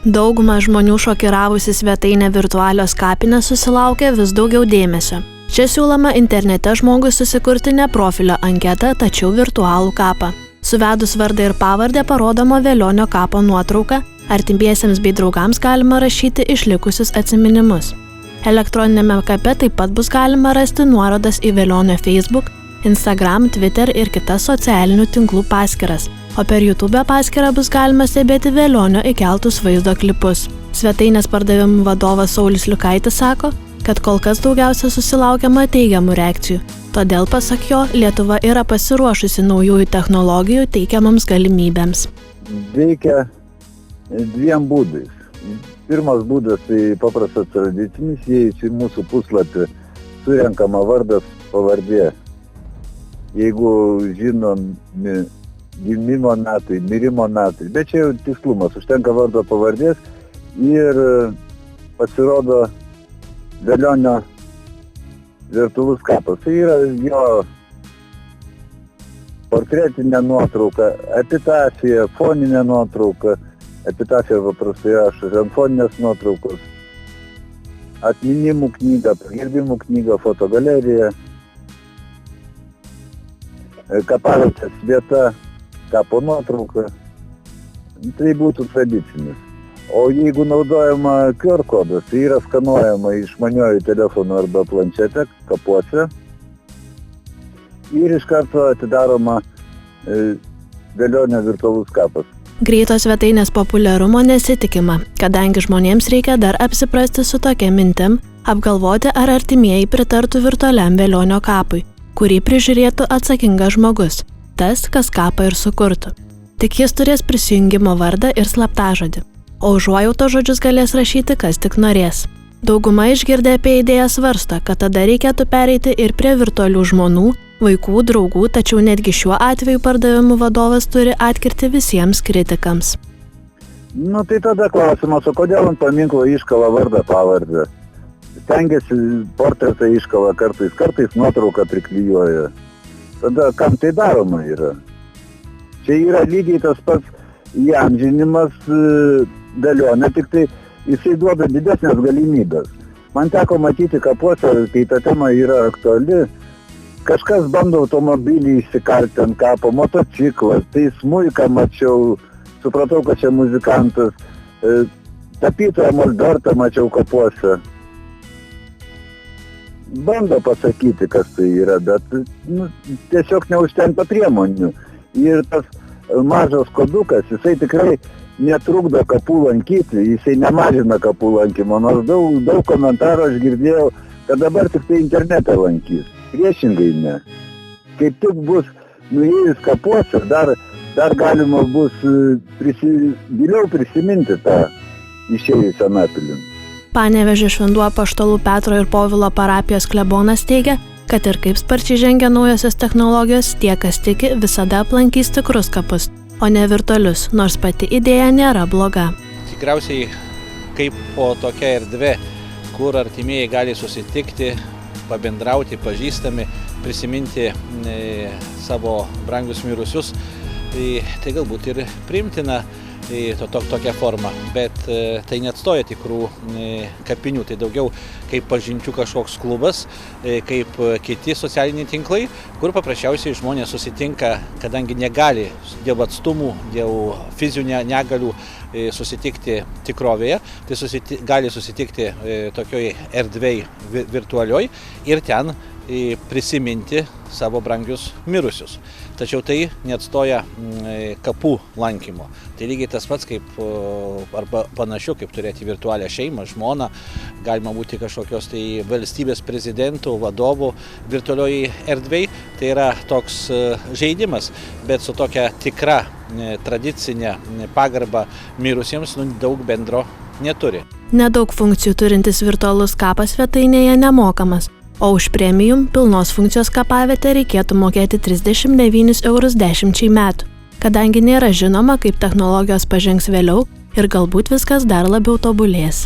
Dauguma žmonių šokiravusi svetainė virtualios kapinės susilaukia vis daugiau dėmesio. Čia siūloma internete žmogui susikurti ne profilio anketą, tačiau virtualų kapą. Suvedus vardą ir pavardę parodoma Velionio kapo nuotrauka, artimiesiems bei draugams galima rašyti išlikusius atsiminimus. Elektroninėme kape taip pat bus galima rasti nuorodas į Velionio Facebook, Instagram, Twitter ir kitas socialinių tinklų paskyras, o per YouTube paskyrą bus galima stebėti Velionio įkeltus vaizdo klipus. Svetainės pardavimų vadovas Saulius Liukaitis sako, kad kol kas daugiausia susilaukiama teigiamų reakcijų, todėl pasak jo, Lietuva yra pasiruošusi naujųjų technologijų teikiamams galimybėms. Veikia dviem būdais. Pirmas būdas tai paprastas tradicinis, įėjus į mūsų puslapį surenkama vardas, pavardė. Jeigu žinomi gimimo metai, mirimo metai, bet čia jau tikslumas, užtenka vardo pavardės ir pasirodo Velionio virtualus kapas. Tai yra jo portretinė nuotrauka, epitafija, foninė nuotrauka. Epitafija paprastai rašo ant foninės nuotraukos, atminimų knyga, pagerbimų knyga, fotogalerija, kapavietės vieta, kapo nuotrauka. Tai būtų tradicinis. O jeigu naudojama QR kodas, tai yra skanuojama išmaniuoju telefonu arba planšete kapuose ir iš karto atidaroma Velionio virtualus kapas. Greito svetainės populiarumo nesitikima, kadangi žmonėms reikia dar apsiprasti su tokia mintim, apgalvoti ar artimieji pritartų virtualiam Velionio kapui, kurį prižiūrėtų atsakingas žmogus, tas, kas kapą ir sukurtų. Tik jis turės prisijungimo vardą ir slaptažodį, o užuojauto žodžius galės rašyti, kas tik norės. Dauguma išgirdę apie idėją svarsto, kad tada reikėtų pereiti ir prie virtualių žmonų, vaikų, draugų, tačiau netgi šiuo atveju pardavimų vadovas turi atkirti visiems kritikams. Tai tada klausimas, o kodėl ant paminklo iškala vardą pavardę? Stengiasi portretą iškala kartais nuotrauką priklijuoja. Tada kam tai daroma yra? Čia yra lygiai tas pats įamžinimas Velionio, tik tai jisai duoda didesnės galimybės. Man teko matyti kapuose, kai ta tema yra aktuali, kažkas bando automobilį įsikalti ant kapo, motociklas, tai smuiką mačiau, supratau, kad čia muzikantas, tapytoją molbertą mačiau kapuose. Bando pasakyti, kas tai yra, bet tiesiog neužtenka priemonių. Ir tas mažas kodukas, jisai tikrai netrukdo kapų lankyti, jisai nemažina kapų lankymo, nors daug komentarų aš girdėjau, kad dabar tik tai internete lankys. Priešingai ne. Kaip tik bus nuėjus kapuose, dar galima bus giliau prisiminti tą išėjusią Anapilin. Panevėžio Šventų Apaštalų Petro ir Povilo parapijos klebonas teigia, kad ir kaip sparčiai žengia naujosios technologijos, tie, kas tiki, visada aplankys tikrus kapus, o ne virtualius, nors pati idėja nėra bloga. Tikriausiai kaip po tokia erdvė, kur artimieji gali susitikti, pabendrauti, pažįstami, prisiminti savo brangius mirusius, tai galbūt ir priimtina tokia forma, bet tai neatstoja tikrų kapinių, tai daugiau kaip pažinčių kažkoks klubas, kaip kiti socialiniai tinklai, kur paprasčiausiai žmonės susitinka, kadangi negali dėl atstumų, dėl fizinių negalių susitikti tikrovėje, tai gali susitikti tokioj erdvėj virtualioj ir ten prisiminti savo brangius mirusius. Tačiau tai neatstoja kapų lankymo. Tai lygiai tas pats kaip arba panašiu, kaip turėti virtualią šeimą, žmoną, galima būti kažkokios tai valstybės prezidentų, vadovų virtualioj erdvėj. Tai yra toks žaidimas, bet su tokia tikra tradicinė pagarba mirusiems daug bendro neturi. Nedaug funkcijų turintis virtualus kapas svetainėje nemokamas, o už premium pilnos funkcijos kapavietę reikėtų mokėti 39 eurus 10 metų, kadangi nėra žinoma, kaip technologijos pažengs vėliau ir galbūt viskas dar labiau tobulės.